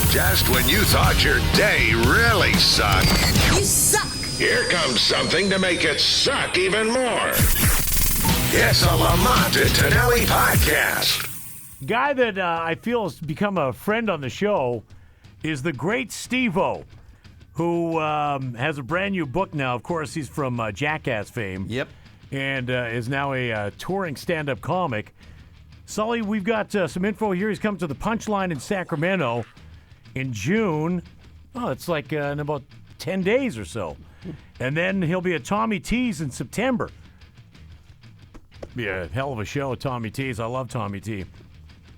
Just when you thought your day really sucked. You suck! Here comes something to make it suck even more. It's a Lamont and Tonelli podcast. Guy that I feel has become a friend on the show is the great Steve-O, who has a brand new book now. Of course, he's from Jackass fame. Yep. And is now a touring stand-up comic. Sully, we've got some info here. He's coming to the Punchline in Sacramento in June. Oh, it's like in about 10 days or so. And then he'll be at Tommy T's in September. Be a hell of a show at Tommy T's. I love Tommy T.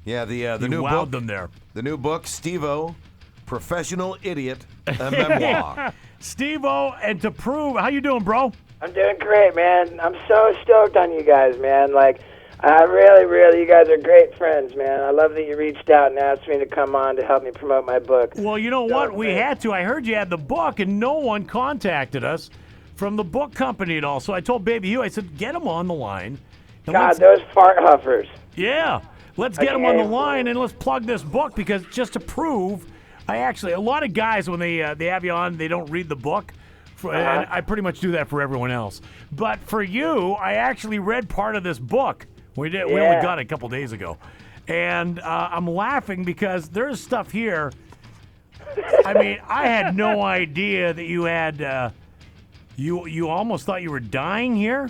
Yeah, the You new wowed book. them there. The new book, Steve-O, Professional Idiot, a memoir. Steve-O, and to prove, how you doing, bro? I'm doing great, man. I'm so stoked on you guys, man. Like, I really, you guys are great friends, man. I love that you reached out and asked me to come on to help me promote my book. Well, you know what? We had to. I heard you had the book, and no one contacted us from the book company at all. So I told Baby Huey, I said, get him on the line. And God, those fart huffers. Yeah. Let's get him on the line, and let's plug this book, because just to prove, a lot of guys, when they have you on, they don't read the book. And I pretty much do that for everyone else. But for you, I actually read part of this book. We only got it a couple days ago. And I'm laughing because there's stuff here. I mean, I had no idea that you had, you almost thought you were dying here?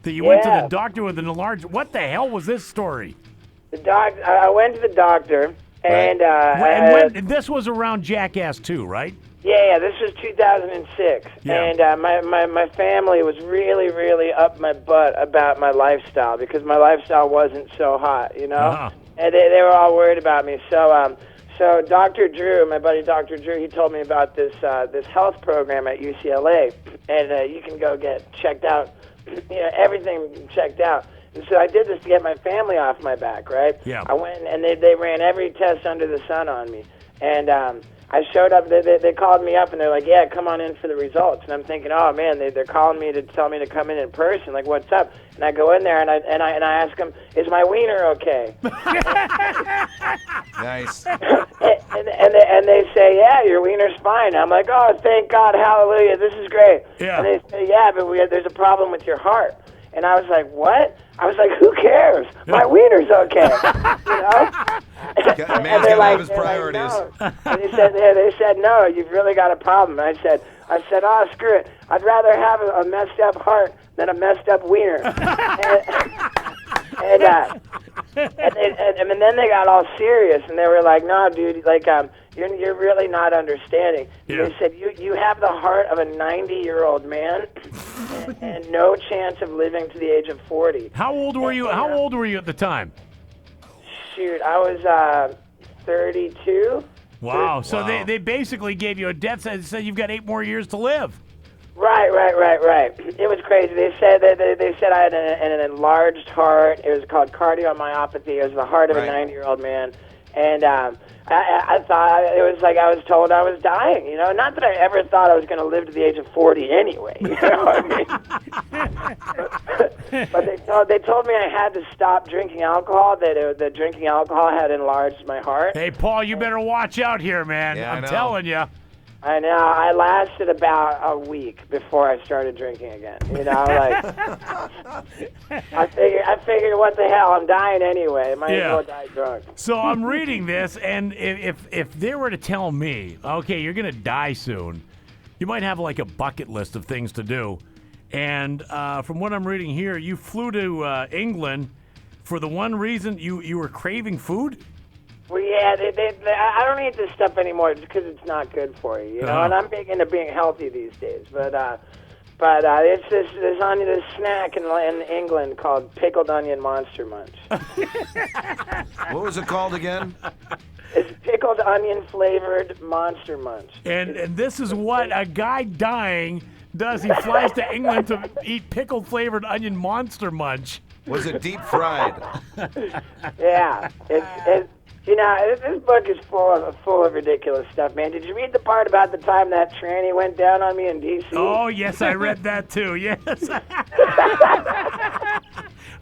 That you went to the doctor with an enlarged, what the hell was this story? I went to the doctor, and... and this was around Jackass 2, right? Yeah, this was 2006, and my family was really up my butt about my lifestyle, because my lifestyle wasn't so hot, you know? And they were all worried about me. So Dr. Drew, my buddy Dr. Drew, he told me about this health program at UCLA, and you can go get checked out, everything checked out. And so I did this to get my family off my back, right? Yeah. I went, and they ran every test under the sun on me, and I showed up. They called me up, and they're like, "Yeah, come on in for the results." And I'm thinking, "Oh man, they're calling me to tell me to come in person. Like, what's up?" And I go in there, and I ask them, "Is my wiener okay?" Nice. and they say, "Yeah, your wiener's fine." I'm like, "Oh, thank God, hallelujah, this is great." Yeah. And they say, "Yeah, but there's a problem with your heart." And I was like, "What?" I was like, "Who cares? My wiener's okay." You know? Man's gotta have his priorities. Like, no. And they said, "No, you've really got a problem." And I said, "Oh, screw it. I'd rather have a messed up heart than a messed up wiener." and then they got all serious, and they were like, "No, dude, like, you're really not understanding." Yeah. They said, you have the heart of a 90-year-old man and no chance of living to the age of 40. How old were you? How old were you at the time? Shoot, I was 32. Wow. So they basically gave you a death sentence and said you've got 8 more years to live. Right. It was crazy. They said I had an enlarged heart. It was called cardiomyopathy. It was the heart of a 90-year-old man. And I thought, it was like I was told I was dying, you know? Not that I ever thought I was going to live to the age of 40 anyway, you know what I mean? But they told me I had to stop drinking alcohol, that drinking alcohol had enlarged my heart. Hey, Paul, you better watch out here, man. Yeah, I'm telling you. I know. I lasted about a week before I started drinking again. You know, like I figured, what the hell? I'm dying anyway. Might as well die drunk. So I'm reading this, and if they were to tell me, okay, you're gonna die soon, you might have like a bucket list of things to do. And from what I'm reading here, you flew to England for the one reason you were craving food. Well, yeah, I don't eat this stuff anymore just because it's not good for you, you know. And I'm big into being healthy these days, but it's this snack in England called pickled onion monster munch. What was it called again? It's pickled onion flavored monster munch. And this is what a guy dying does. He flies to England to eat pickled flavored onion monster munch. Was it deep fried? Yeah, it's. You know, this book is full of ridiculous stuff, man. Did you read the part about the time that tranny went down on me in D.C.? Oh, yes, I read that too, yes.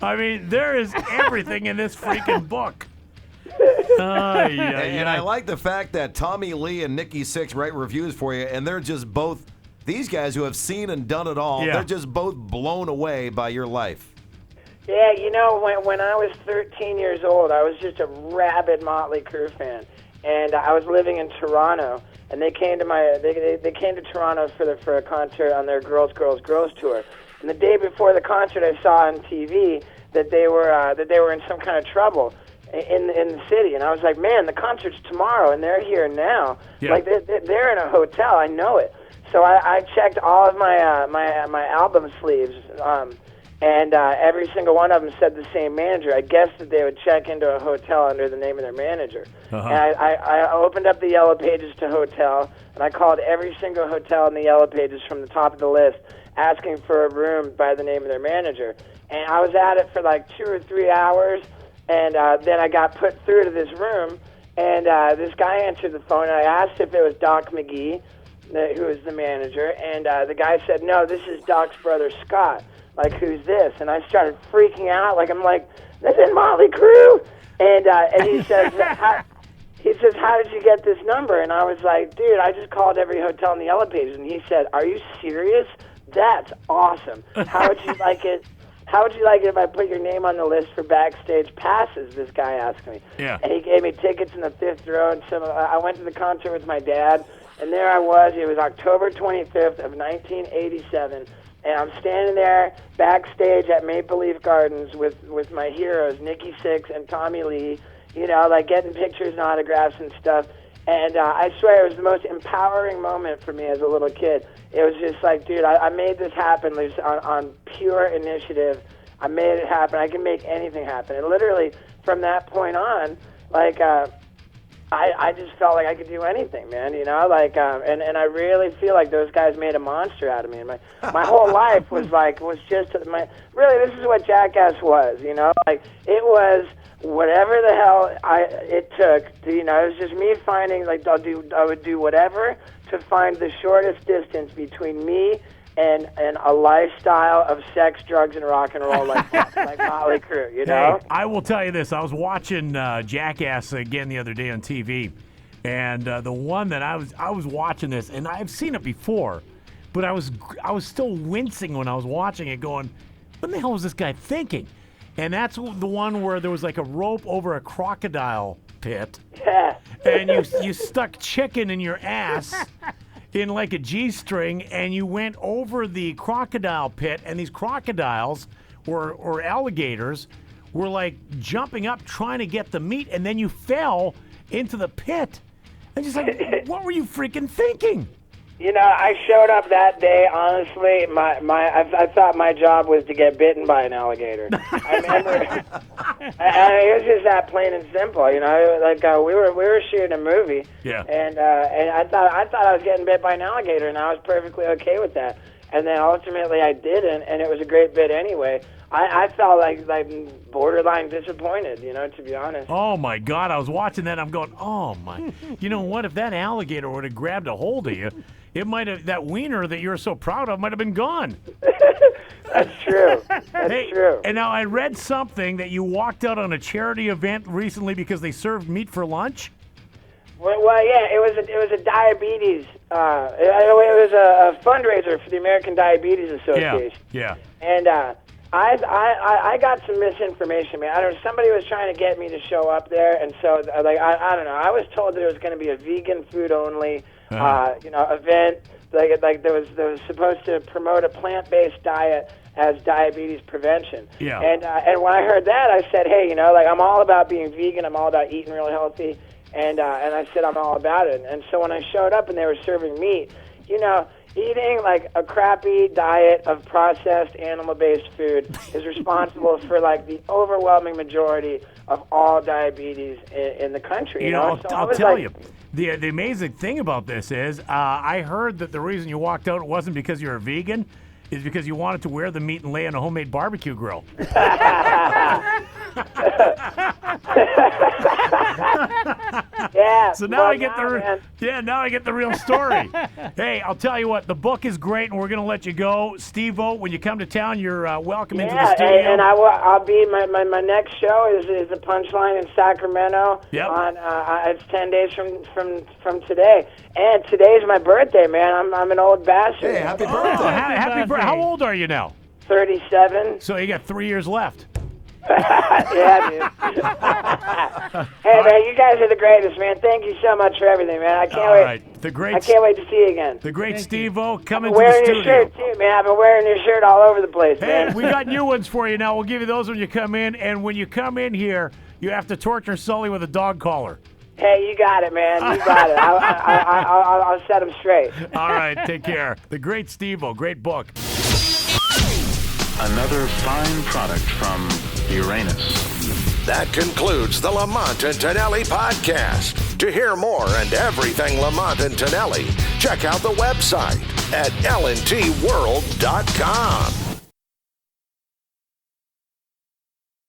I mean, there is everything in this freaking book. And I like the fact that Tommy Lee and Nikki Sixx write reviews for you, and they're just both, these guys who have seen and done it all, they're just both blown away by your life. Yeah, you know, when I was 13 years old, I was just a rabid Motley Crue fan, and I was living in Toronto, and they came to they came to Toronto for a concert on their Girls tour, and the day before the concert, I saw on TV that they were in some kind of trouble in the city, and I was like, man, the concert's tomorrow, and they're here now. Yeah. Like they're in a hotel, I know it. So I checked all of my album sleeves. And every single one of them said the same manager. I guessed that they would check into a hotel under the name of their manager. Uh-huh. And I opened up the Yellow Pages to hotel, and I called every single hotel in the Yellow Pages from the top of the list, asking for a room by the name of their manager. And I was at it for like 2 or 3 hours, and then I got put through to this room, and this guy answered the phone, and I asked if it was Doc McGee, who was the manager, and the guy said, no, this is Doc's brother Scott. Like, who's this? And I started freaking out. I'm like, this is Motley Crue. And he says, how did you get this number? And I was like, dude, I just called every hotel in the Yellow Pages. And he said, are you serious? That's awesome. How would you like it? How would you like it if I put your name on the list for backstage passes? This guy asked me. Yeah. And he gave me tickets in the 5th row. And so I went to the concert with my dad. And there I was. It was October 25th of 1987. And I'm standing there backstage at Maple Leaf Gardens with my heroes, Nikki Sixx and Tommy Lee, you know, like getting pictures and autographs and stuff. And I swear it was the most empowering moment for me as a little kid. It was just like, dude, I made this happen on pure initiative. I made it happen. I can make anything happen. And literally from that point on, like, I just felt like I could do anything, man, you know, like, and I really feel like those guys made a monster out of me. And my whole life was just, really, this is what Jackass was, you know, like, it was whatever the hell it took to, you know, it was just me finding, like, I would do whatever to find the shortest distance between me and a lifestyle of sex, drugs, and rock and roll like Motley Crue, you know? Hey, I will tell you this. I was watching Jackass again the other day on TV, and the one that I was watching this, and I've seen it before, but I was still wincing when I was watching it going, what the hell was this guy thinking? And that's the one where there was like a rope over a crocodile pit, yeah. And you stuck chicken in your ass in like a G-string, and you went over the crocodile pit, and these crocodiles or alligators were like jumping up trying to get the meat, and then you fell into the pit. I'm just like, what were you freaking thinking? You know, I showed up that day, honestly, I thought my job was to get bitten by an alligator. I remember, it was just that plain and simple, you know, like we were shooting a movie, yeah, and I thought I was getting bit by an alligator, and I was perfectly okay with that. And then ultimately I didn't, and it was a great bit anyway. I felt like borderline disappointed, you know, to be honest. Oh, my God. I was watching that. I'm going, oh, my. You know what? If that alligator would have grabbed a hold of you, it might have, that wiener that you're so proud of might have been gone. That's true. That's true. And now I read something that you walked out on a charity event recently because they served meat for lunch. Well, yeah, it was a diabetes. It was a fundraiser for the American Diabetes Association. Yeah. And I got some misinformation, man. I don't know, somebody was trying to get me to show up there, and so like I don't know. I was told that it was going to be a vegan food only, event. Like there was supposed to promote a plant-based diet as diabetes prevention. Yeah. And when I heard that, I said, hey, you know, like I'm all about being vegan. I'm all about eating really healthy. And I said I'm all about it. And so when I showed up and they were serving meat, you know, eating like a crappy diet of processed animal-based food is responsible for like the overwhelming majority of all diabetes in the country. You know, I'll tell you, the amazing thing about this is I heard that the reason you walked out wasn't because you're a vegan, is because you wanted to wear the meat and lay on a homemade barbecue grill. Yeah. So now I get now I get the real story. Hey, I'll tell you what, the book is great, and we're gonna let you go, Steve-O. When you come to town, you're welcome into the studio. And I'll be my next show is the Punchline in Sacramento. Yep. On it's 10 days from today, and today's my birthday, man. I'm an old bastard. Hey, happy birthday! Happy birthday! How old are you now? 37. So you got 3 years left. Yeah, dude. Hey, man, you guys are the greatest, man. Thank you so much for everything, man. I can't wait. Right. I can't wait to see you again. The great Steve-O coming to the wearing studio. your shirt, too, man. I've been wearing your shirt all over the place, Hey, man. we got new ones for you now. We'll give you those when you come in. And when you come in here, you have to torture Sully with a dog collar. Hey, you got it, man. You got it. I'll set him straight. All right, take care. The great Steve-O, great book. Another fine product from Uranus. That concludes the Lamont and Tonelli podcast. To hear more and everything Lamont and Tonelli, check out the website at lntworld.com.